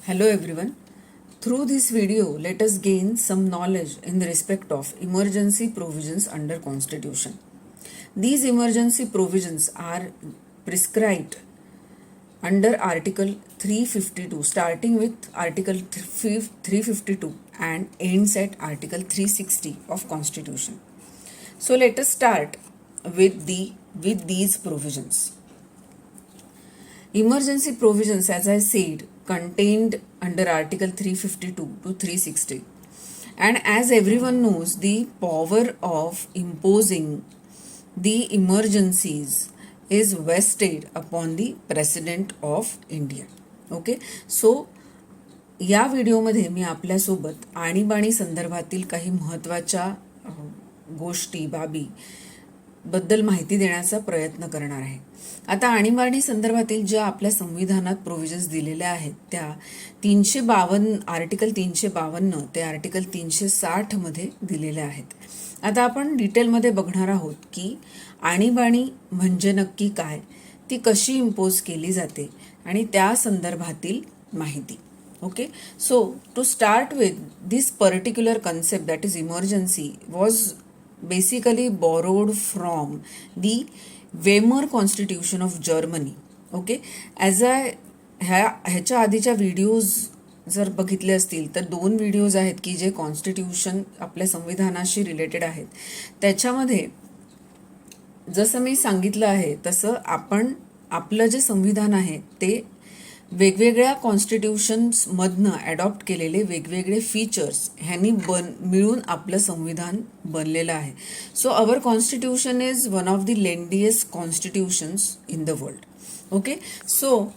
Hello everyone. Through this video, let us gain some knowledge in respect of emergency provisions under Constitution. These emergency provisions are prescribed under Article 352, starting with Article 352 and ends at Article 360 of Constitution. So let us start with these provisions. Emergency provisions, as I said, contained under Article 352 to 360. And as everyone knows, the power of imposing the emergencies is vested upon the President of India. Okay, so या व्हिडिओमध्ये मी आपल्यासोबत आणीबाणी संदर्भातील काही महत्त्वाच्या गोष्टी बाबी बद्दल माहिती देण्याचा प्रयत्न करणार आहे. आता आणीबाणी संदर्भातील ज्या आपल्या संविधानात प्रोव्हिजन्स दिलेल्या आहेत त्या 352 आर्टिकल 352 ते आर्टिकल 360 मध्ये दिलेल्या आहेत. आता आपण डिटेलमध्ये बघणार आहोत की आणीबाणी म्हणजे नक्की काय, ती कशी इम्पोज केली जाते आणि त्या संदर्भातील माहिती. Okay, so to start with, this particular concept, that is emergency, was basically borrowed from the Weimar Constitution of Germany. Okay, as ह्याच्या आधीच्या व्हिडिओज जर बघितले असतील तर 2 व्हिडिओज आहेत की जे कॉन्स्टिट्यूशन आपल्या संविधानाशी रिलेटेड आहेत. त्याच्यामध्ये जसं मी सांगितलं आहे तसं आपण आपलं जे संविधान आहे ते वेगवेगळ्या कॉन्स्टिट्यूशन्समधनं ॲडॉप्ट केलेले वेगवेगळे फीचर्स ह्यांनी मिळून आपलं संविधान बनलेलं आहे. So our constitution is one of the lengthiest constitutions in the world. Okay, so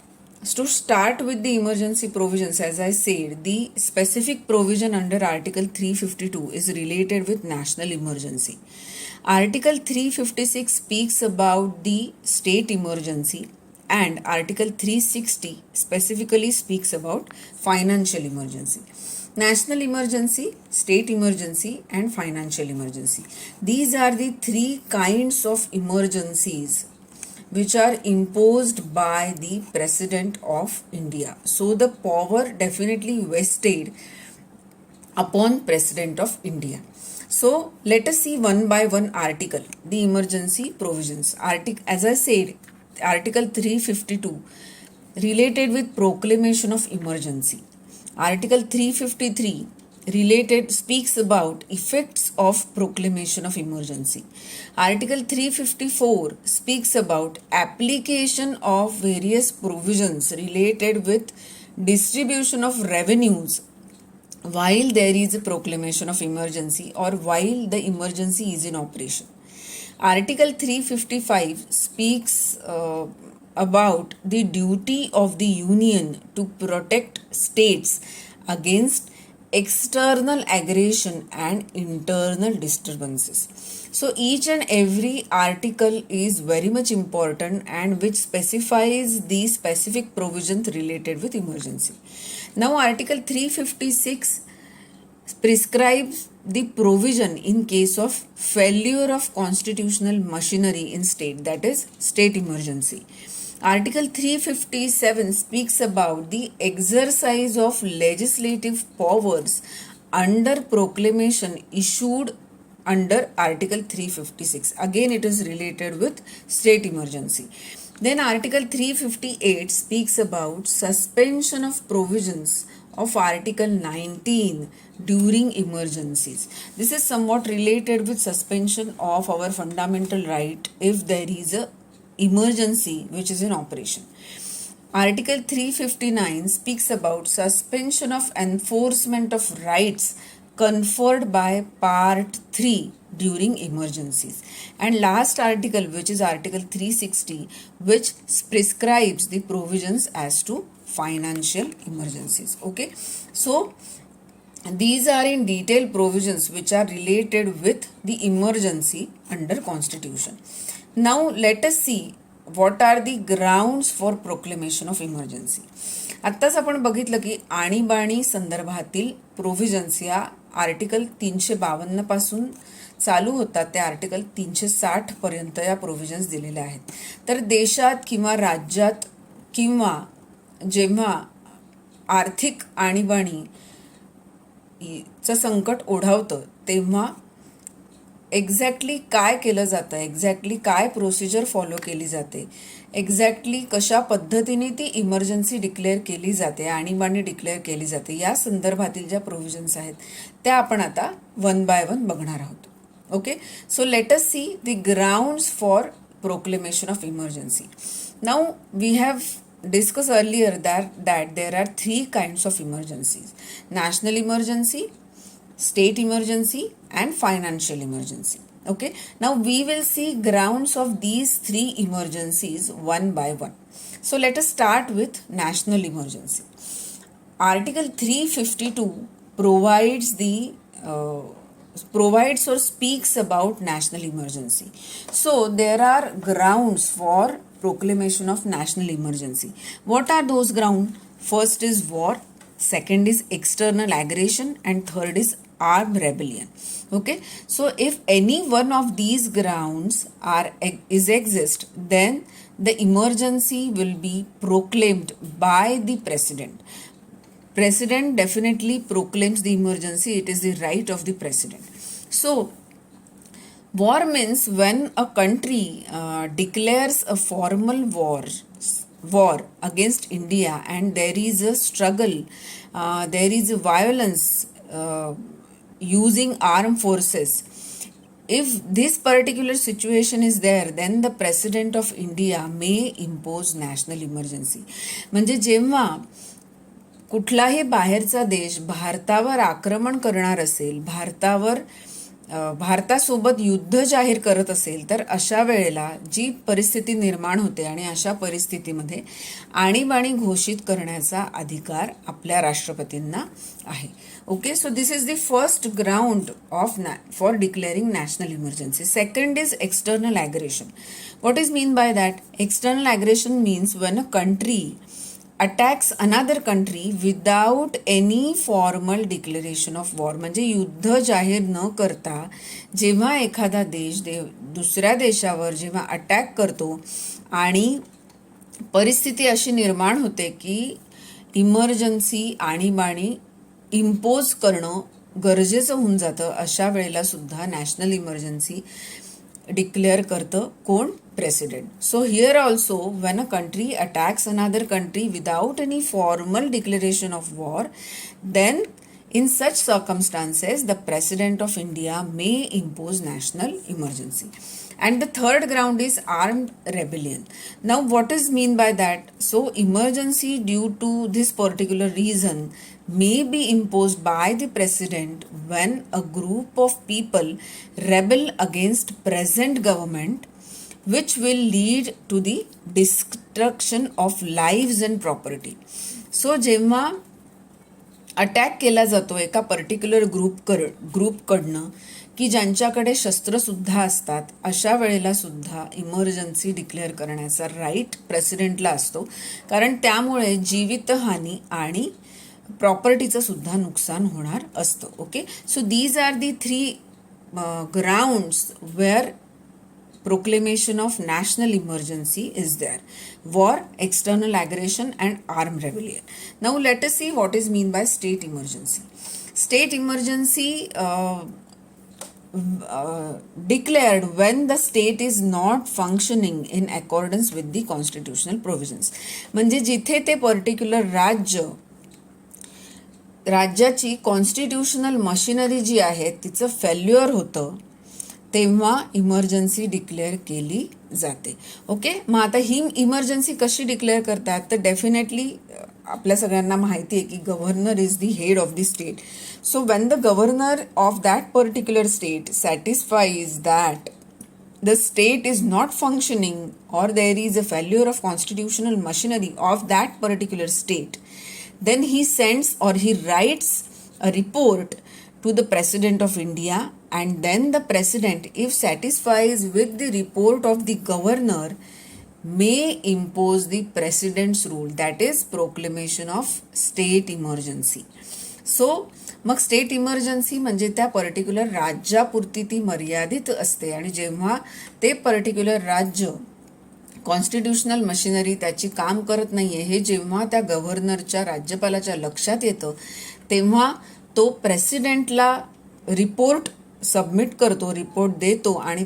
to start with the emergency provisions, as I said, the specific provision under Article 352 is related with national emergency. Article 356 speaks about the state emergency and Article 360 specifically speaks about financial emergency. National emergency, state emergency and financial emergency. These are the 3 kinds of emergencies which are imposed by the President of India. So the power definitely vested upon President of India. So let us see one by one article, the emergency provisions. As I said, Article 352 related with proclamation of emergency. Article 353 speaks about effects of proclamation of emergency. Article 354 speaks about application of various provisions related with distribution of revenues while there is a proclamation of emergency or while the emergency is in operation. Article 355 speaks about the duty of the union to protect states against external aggression and internal disturbances. So each and every article is very much important and which specifies the specific provisions related with emergency. Now Article 356 prescribes the provision in case of failure of constitutional machinery in state, that is state emergency. Article 357 speaks about the exercise of legislative powers under proclamation issued under Article 356. Again, it is related with state emergency. Then Article 358 speaks about suspension of provisions of Article 19 during emergencies. This is somewhat related with suspension of our fundamental right if there is a emergency which is in operation. Article 359 speaks about suspension of enforcement of rights conferred by Part 3 during emergencies. And last article, which is Article 360, which prescribes the provisions as to financial emergencies. Okay, so these are in detail provisions which are related with the emergency under Constitution. Now let us see what are the grounds for proclamation of emergency. आत्ताच आपण बघितलं की आणीबाणी संदर्भातील provisions या article 352 पासून चालू होतात त्या आर्टिकल 360 पर्यंत या प्रोव्हिजन्स दिलेल्या आहेत. तर देशात किंवा राज्यात किंवा जेव्हा आर्थिक आणीबाणी चं संकट ओढावतं तेव्हा एक्झॅक्टली काय केलं जातं, एक्झॅक्टली काय प्रोसिजर फॉलो केली जाते, एक्झॅक्टली कशा पद्धतीने ती इमर्जन्सी डिक्लेअर केली जाते, आणीबाणी डिक्लेअर केली जाते, या संदर्भातील ज्या प्रोव्हिजन्स आहेत त्या आपण आता वन बाय वन बघणार आहोत. Okay, so let us see the grounds for proclamation of emergency. Now we have discussed earlier that there are three kinds of emergencies: national emergency, state emergency, and financial emergency. Okay, now we will see grounds of these three emergencies one by one. So let us start with national emergency. Article 352 provides or speaks about national emergency. So there are grounds for proclamation of national emergency. What are those grounds? First is war, second is external aggression, and third is armed rebellion. Okay, so if any one of these grounds exist, then the emergency will be proclaimed by the president. President definitely proclaims the emergency. It is the right of the president. So war means when a country declares a formal war against India, and there is a struggle, there is a violence using armed forces. If this particular situation is there, then the president of India may impose national emergency. म्हणजे जेव्हा कुठलाही बाहेरचा देश भारतावर आक्रमण करणार असेल, भारतासोबत युद्ध जाहीर करत असेल, तर अशा वेळेला जी परिस्थिती निर्माण होते आणि अशा परिस्थितीमध्ये आणीबाणी घोषित करण्याचा अधिकार आपल्या राष्ट्रपतींना आहे. Okay, so this is the first ground for declaring national emergency. Second is external aggression. What is mean by that? External aggression means when a country attacks another country without any formal declaration of war. म्हणजे युद्ध जाहीर न करता जेव्हा एखादा देश दुसऱ्या देशावर जेव्हा अटॅक करतो आणि परिस्थिती अशी निर्माण होते की इमर्जन्सी आणीबाणी इम्पोज करणं गरजेचं होऊन जातं, अशा वेळेला सुद्धा नॅशनल इमर्जन्सी डिक्लेअर करतं कोण? President. So here also when a country attacks another country without any formal declaration of war, then in such circumstances the president of India may impose national emergency. And the third ground is armed rebellion. Now what is mean by that? So emergency due to this particular reason may be imposed by the president when a group of people rebel against present government, which will lead to the destruction of lives and property. So जेव्हा attack केला जातो एका particular ग्रुपकडनं की ज्यांच्याकडे शस्त्रसुद्धा असतात, अशा वेळेला सुद्धा इमर्जन्सी डिक्लेअर करण्याचा राईट प्रेसिडेंटला असतो, कारण त्यामुळे जीवितहानी आणि प्रॉपर्टीचं सुद्धा नुकसान होणार असतं. Okay, so these are the three grounds where proclamation of national emergency is there: war, external aggression, and armed rebellion. Now let us see what is mean by state emergency. State emergency declared when the state is not functioning in accordance with the constitutional provisions. म्हणजे जिथे ते particular राज्याची constitutional machinery जी आहे तिचं failure होतं, तेव्हा emergency declare केली जाते. ओके, मग आता ही इमर्जन्सी कशी डिक्लेअर करतात? तर डेफिनेटली आपल्या सगळ्यांना माहिती आहे की governor is the head of the state. So when the governor of that particular state satisfies that the state is not functioning or there is a failure of constitutional machinery of that particular state, then he sends or he writes a report to the President of India, and then the President, if satisfies with the report of the governor, may impose the President's rule, that is proclamation of state emergency. So mug state emergency म्हणजे त्या particular राज्यापुरती ती मर्यादित असते, आणि जेव्हा ते particular राज्य constitutional machinery त्याची काम करत नाहीये हे जेव्हा त्या गव्हर्नरच्या राज्यपालाच्या लक्षात येतं तेव्हा तो प्रेसिडेंटला रिपोर्ट सबमिट करतो, रिपोर्ट देतो आणि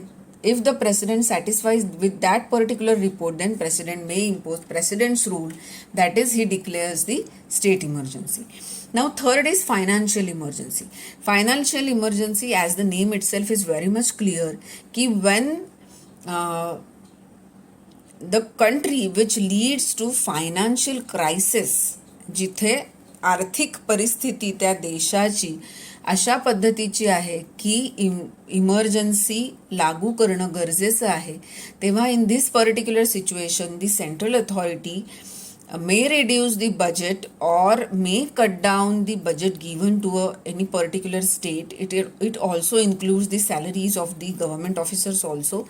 if the president satisfies with that particular report, then president may impose president's rule, that is he declares the state emergency. Now third is financial emergency. Financial emergency, as the name itself is very much clear, ki when the country which leads to financial crisis, जिथे आर्थिक परिस्थिती त्या देशाची अशा पद्धतीची आहे की emergency लागू करणं गरजेचं आहे, तेव्हा in this particular situation the central authority may reduce the budget or may cut down the budget given to any particular state. It also includes the salaries of the government officers also.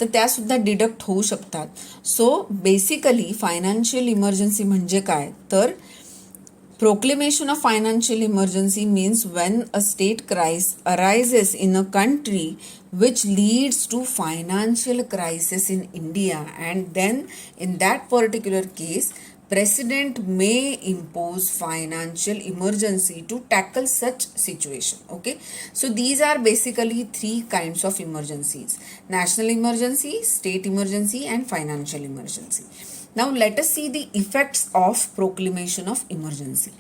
तर त्यासुद्धा deduct होऊ शकतात. So basically financial emergency म्हणजे काय तर proclamation of financial emergency means when a state crisis arises in a country which leads to financial crisis in India, and then in that particular case president may impose financial emergency to tackle such situation. Okay, so these are basically three kinds of emergencies: national emergency, state emergency, and financial emergency. Now let us see the effects of proclamation of emergency.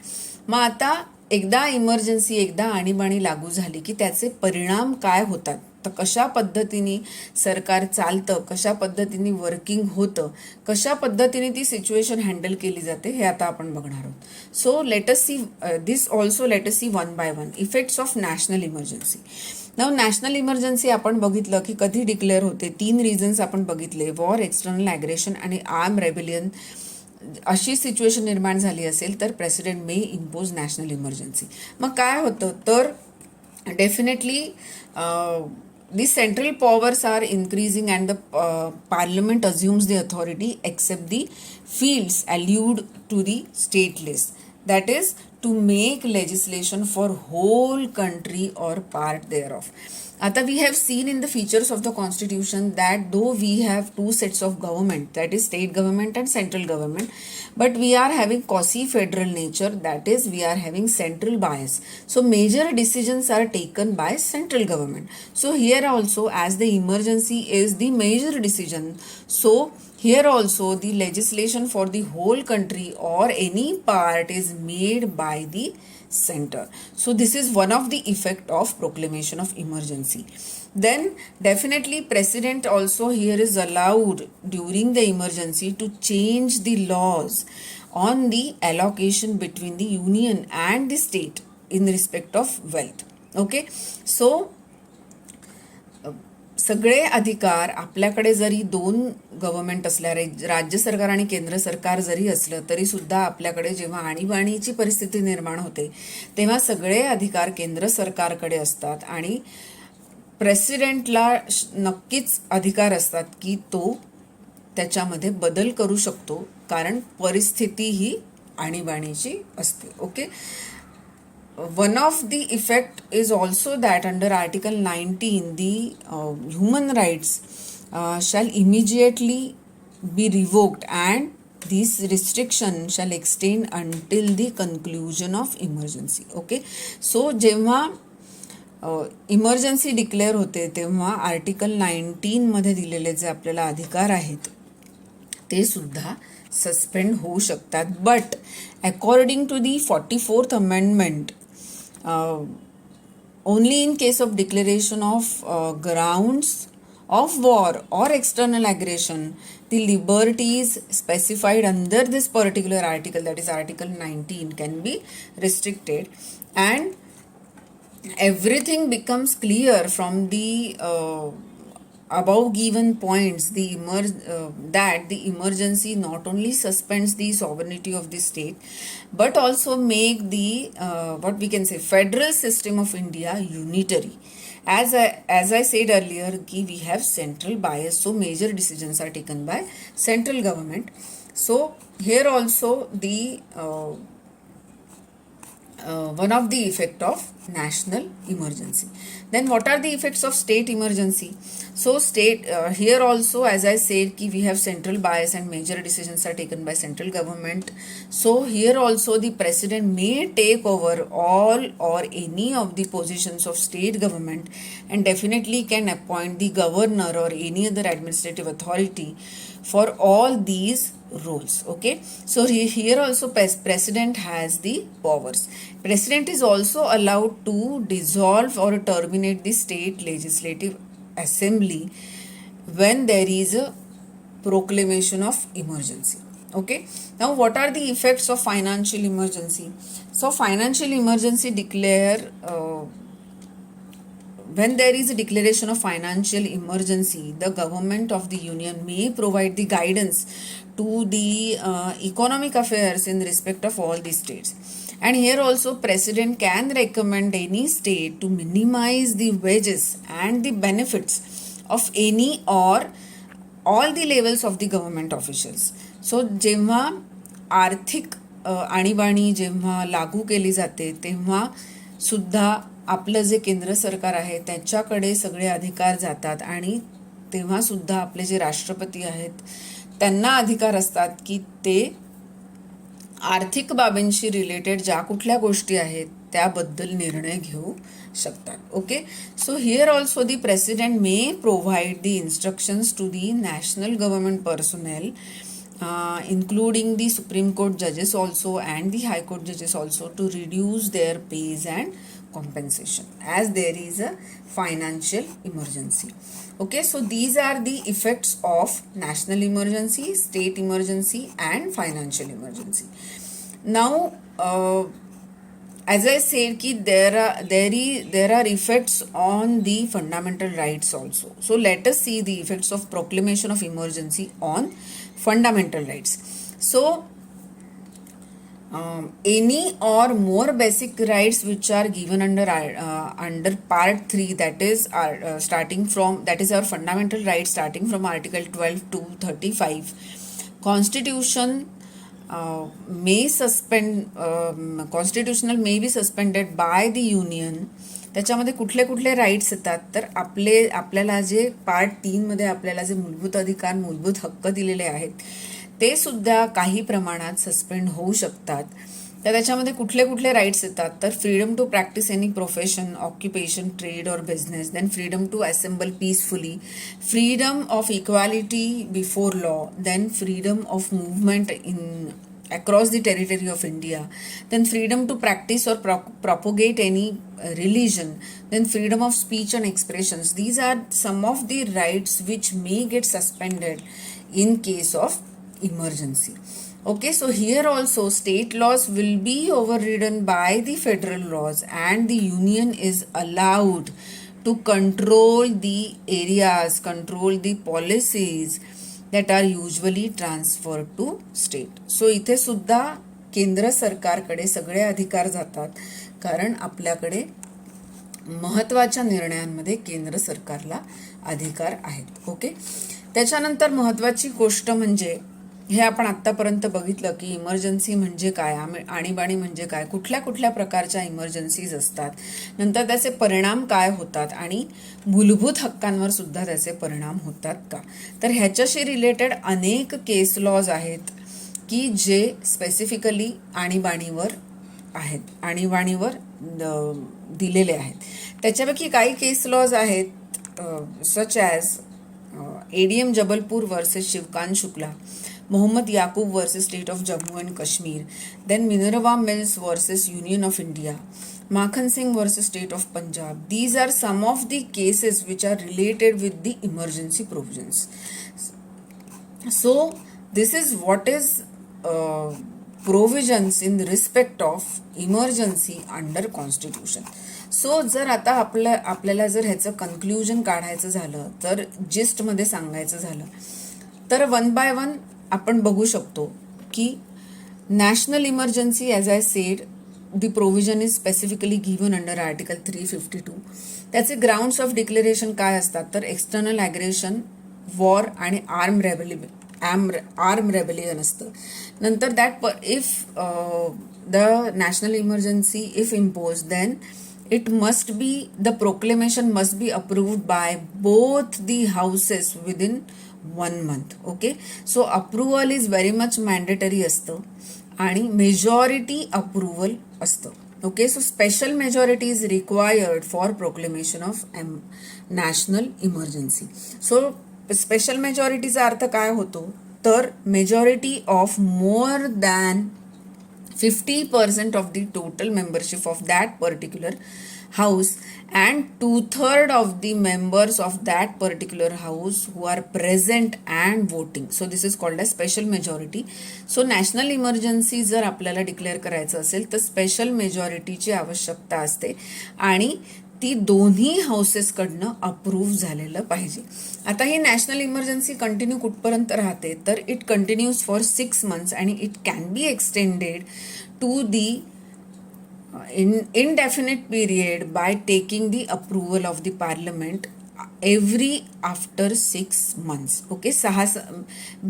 मग आता एकदा emergency, एकदा आणीबाणी लागू झाली की त्याचे परिणाम काय होतात, तर कशा पद्धतीने सरकार चालतं, कशा पद्धतीने वर्किंग होतं, कशा पद्धतीने ती सिच्युएशन हँडल केली जाते हे आता आपण बघणार आहोत. So let us see this also, let us see one by one effects of national emergency. Now national emergency आपण बघितलं की कधी डिक्लेअर होते, 3 रिझन्स आपण बघितले: वॉर, एक्सटर्नल ॲग्रेशन आणि आर्म रेबेलियन. अशी सिच्युएशन निर्माण झाली असेल तर president may impose national emergency. मग काय होतं तर definitely the central powers are increasing and the parliament assumes the authority except the fields alluded to the state list, that is to make legislation for whole country or part thereof. आता we have seen in the features of the constitution that though we have 2 sets of government, that is state government and central government, but we are having quasi-federal nature, that is we are having central bias. So major decisions are taken by central government. So here also, as the emergency is the major decision, so here also the legislation for the whole country or any part is made by the center. So this is one of the effect of proclamation of emergency. Then definitely president also here is allowed during the emergency to change the laws on the allocation between the union and the state in respect of wealth. Okay, so सगळे अधिकार आपल्याकडे जरी 2 government असल्या, राज्य सरकार आणि केंद्र सरकार जरी असलं तरी सुद्धा आपल्याकडे जेव्हा आणीबाणीची परिस्थिती निर्माण होते तेव्हा सगळे अधिकार केंद्र सरकारकडे असतात आणि प्रेसिडेंटला नक्कीच अधिकार असतात की तो त्याच्यामध्ये बदल करू शकतो, कारण परिस्थिती ही आणीबाणीची असते. Okay, one of the effect is also that under Article 19 the human rights shall immediately be revoked and this restriction shall extend until the conclusion of emergency. Okay, so जेव्हा इमर्जन्सी डिक्लेअर होते तेव्हा article 19 मध्ये दिलेले जे आपल्याला अधिकार आहेत ते सुद्धा सस्पेंड होऊ शकतात. But according to the 44th amendment, only in case of declaration of grounds of war or external aggression, the liberties specified under this particular article, that is Article 19, can be restricted, and everything becomes clear from the above given points. That the emergency not only suspends the sovereignty of the state but also make the what we can say federal system of India unitary. As I said earlier, we have central bias, so major decisions are taken by central government. So here also the one of the effect of national emergency. Then what are the effects of state emergency? So state, here also, as I said, ki we have central bias and major decisions are taken by central government. So here also the president may take over all or any of the positions of state government, and definitely can appoint the governor or any other administrative authority for all these roles. Okay, so here also president has the powers. President is also allowed to dissolve or terminate the state legislative assembly when there is a proclamation of emergency. Okay, now what are the effects of financial emergency? So financial emergency declare when there is a declaration of financial emergency, the government of the union may provide the guidance to the economic affairs in respect of all the states. And here also president can recommend any state to minimize the wages and the benefits of any or all the levels of the government officials. So जेव्हा आर्थिक आणीबाणी जेव्हा लागू केली जाते तेव्हा सुद्धा आपलं जे केंद्र सरकार आहे त्याच्याकडे सगळे अधिकार जातात, आणि तेव्हा सुद्धा आपले जे राष्ट्रपती आहेत त्यांना अधिकार असतात की ते आर्थिक बाबींशी रिलेटेड ज्या कुठल्या गोष्टी आहेत त्याबद्दल निर्णय घेऊ शकतात. Okay, so here also the president may provide the instructions to the national government personal, including the Supreme Court judges also and the High Court judges also, to reduce their pays and compensation as there is a financial emergency. Okay, so these are the effects of national emergency, state emergency and financial emergency. Now as I said ki there are effects on the fundamental rights also. So let us see the effects of proclamation of emergency on fundamental rights. So any or more basic rights which are given under part 3, that is starting from, that is our fundamental rights starting from article 12 to 35. Constitution may suspend constitutional may be suspended by the union. त्याच्यामध्ये कुठले कुठले rights येतात तर आपल्याला जे part 3 मध्ये आपल्याला जे मूलभूत अधिकार मूलभूत हक्क दिलेले आहेत ते सुद्धा काही प्रमाणात सस्पेंड होऊ शकतात. तर त्याच्यामध्ये कुठले कुठले राईट्स येतात तर freedom to practice any profession, occupation, trade और business, then freedom to assemble peacefully, freedom of equality before law, then freedom of movement in across the territory of India, then freedom to practice or propagate any religion, then freedom of speech and expressions. These are some of the rights which may get suspended in case of emergency. Okay, so here also state laws will be overridden by the federal laws, and the union is allowed to control the areas, control the policies that are usually transferred to state. So इथे सुद्धा केंद्र सरकारकडे सगळे अधिकार जातात, कारण आपल्याकडे महत्त्वाच्या निर्णयांमध्ये केंद्र सरकारला अधिकार आहेत. ओके, त्याच्यानंतर महत्त्वाची गोष्ट म्हणजे हे आपण आत्तापर्यंत बघितलं की इमर्जन्सी म्हणजे काय, आणीबाणी म्हणजे काय, कुठल्या कुठल्या प्रकारच्या इमर्जन्सीज असतात, नंतर त्याचे परिणाम काय होतात आणि मूलभूत हक्कांवर सुद्धा त्याचे परिणाम होतात का. तर ह्याच्याशी रिलेटेड अनेक केस लॉज आहेत की जे स्पेसिफिकली आणीबाणीवर आहेत, आणीबाणीवर दिलेले आहेत. त्याच्यापैकी काही केस लॉज आहेत such as ADM Jabalpur versus Shivkant Shukla, Mohammad Yaqub versus State of Jammu and Kashmir, then Minerva Mills versus Union of India, Makhan Singh versus State of Punjab. These are some of the cases which are related with the emergency provisions. So this is what is provisions in respect of emergency under constitution. सो जर आता आपल्याला जर ह्याचं conclusion काढायचं झालं तर जिस्टमध्ये सांगायचं झालं तर वन बाय वन आपण बघू शकतो की national emergency, as I said, the provision is specifically given under article 352. त्याचे ग्राउंड्स ऑफ डिक्लेरेशन काय असतात तर एक्सटर्नल ॲग्रेशन, वॉर आणि आर्म रेबेलियन असतं. नंतर that if the national emergency, if imposed, then it must be, the proclamation must be approved by both the houses within 1 month. Okay, so approval is very much mandatory असतं आणि majority approval असतं. Okay, so special majority is required for proclamation of national emergency. So special मेजॉरिटीचा अर्थ काय होतो, तर majority of more than 50% of the total membership of that particular house and 2/3 of the members of that particular house who are present and voting. So this is called as special majority. So national emergency जर आपल्याला declare करायचं असेल तर special मेजॉरिटीची आवश्यकता असते आणि ती दोन्ही हाऊसेसकडनं अप्रूव्ह झालेलं पाहिजे. आता ही नॅशनल इमर्जन्सी कंटिन्यू कुठपर्यंत राहते, तर इट कंटिन्यूज फॉर 6 months आणि it can be extended to the indefinite period by taking the approval of the parliament every after 6 months. Okay,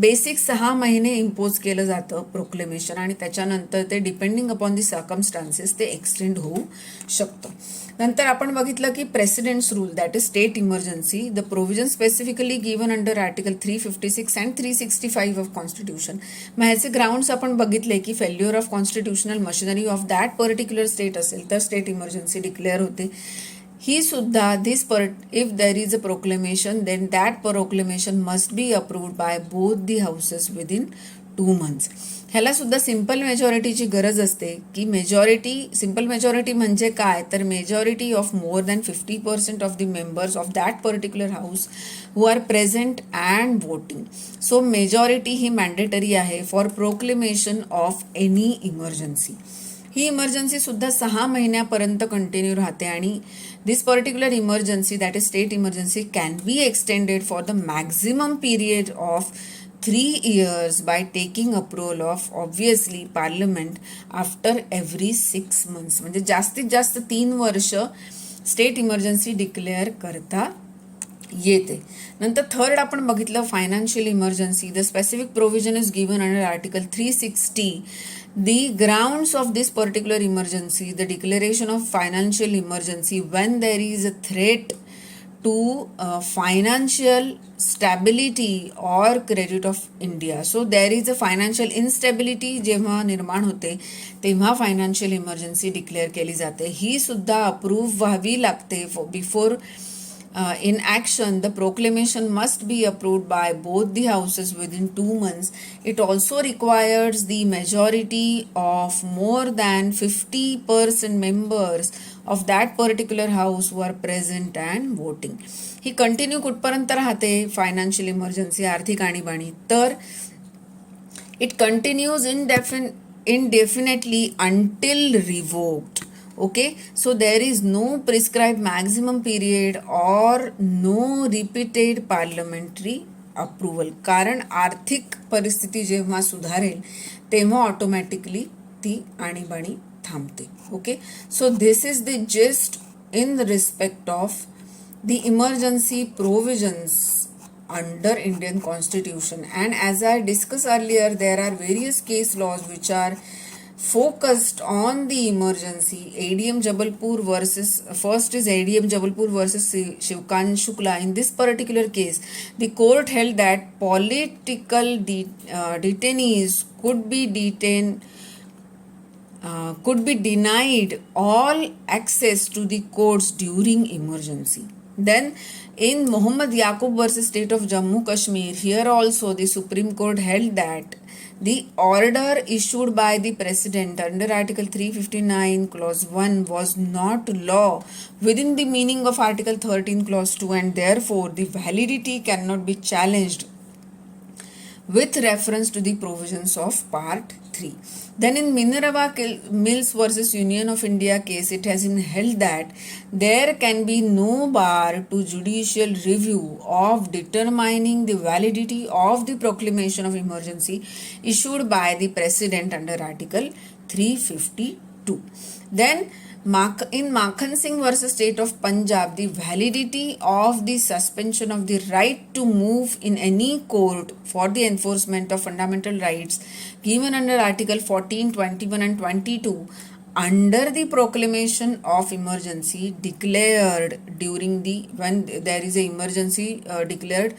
basic 6 महिने इम्पोज केलं जातं प्रोक्लेमेशन आणि त्याच्यानंतर ते डिपेंडिंग अपॉन दी सर्कमस्टान्सेस ते एक्सटेंड होऊ शकतं. नंतर आपण बघितलं की president's rule, that is state emergency, the provision specifically given under article 356 and 365 of constitution. मग ह्याचे ग्राउंड्स आपण बघितले की failure of constitutional machinery of that particular state असेल तर स्टेट इमर्जन्सी डिक्लेअर होते. ही सुद्धा if there is a proclamation then that proclamation must be approved by both the houses within 2 months. ह्याला सुद्धा सिंपल मेजॉरिटीची गरज असते की सिंपल मेजॉरिटी म्हणजे काय, तर majority of more than 50% of the members of that particular house who are present and voting. So majority ही mandatory आहे for proclamation of any emergency. ही इमर्जन्सी सुद्धा 6 महिन्यापर्यंत कंटिन्यू राहते आणि this particular emergency, that is state emergency, can be extended for the maximum period of 3 years by taking approval of obviously parliament after every 6 months. म्हणजे जास्तीत जास्त 3 वर्ष state emergency declare करता येते. नंतर थर्ड आपण बघितलं financial emergency. The specific provision is given under article 360. The grounds of this particular emergency, the declaration of financial emergency when there is a threat to financial stability or credit of India. So there is a financial instability जेव्हा निर्माण होते तेव्हा financial emergency declare केली जाते. ही सुद्धा approve व्हावी लागते before in action. The proclamation must be approved by both the houses within 2 months. It also requires the majority of more than 50% members of that particular house who are present and voting. He continue कुठपर्यंत राहते financial emergency, आर्थिक आणीबाणी, तर it continues indefinitely until revoked. Okay, so there is no prescribed maximum period or no repeated parliamentary approval. कारण आर्थिक परिस्थिती जेव्हा सुधारेल तेव्हा ऑटोमॅटिकली ती आणीबाणी थांबते. Okay, so this is the gist in respect of the emergency provisions under Indian Constitution. And as I discussed earlier, there are various case laws which are focused on the emergency. ADM Jabalpur versus, first is ADM Jabalpur versus Shivkan Shukla. In this particular case, the court held that political detainees could be denied all access to the courts during emergency. Then in Muhammad Yaqub versus State of Jammu Kashmir, here also the Supreme Court held that the order issued by the President under Article 359 Clause 1 was not law within the meaning of Article 13 Clause 2 and therefore the validity cannot be challenged with reference to the provisions of Part 3. Then in Minerva Mills versus Union of India case, it has been held that there can be no bar to judicial review of determining the validity of the proclamation of emergency issued by the President under Article 352. 2. Then in Makhan Singh versus State of Punjab, the validity of the suspension of the right to move in any court for the enforcement of fundamental rights given under Article 14, 21 and 22 under the proclamation of emergency declared during the when there is a emergency declared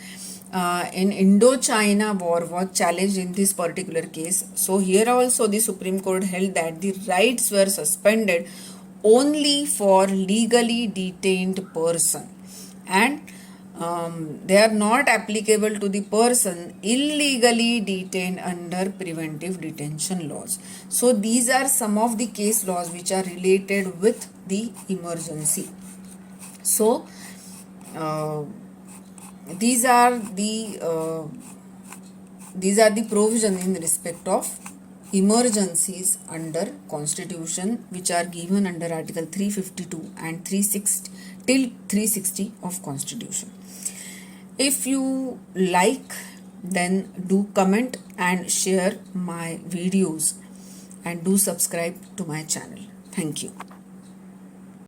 in Indo-China war was challenged in this particular case. So here also the Supreme Court held that the rights were suspended only for legally detained person, and they are not applicable to the person illegally detained under preventive detention laws. So these are some of the case laws which are related with the emergency. So these are the provisions in respect of emergencies under Constitution which are given under Article 352 and 360 till 360 of Constitution. If you like, then do comment and share my videos and do subscribe to my channel. Thank you.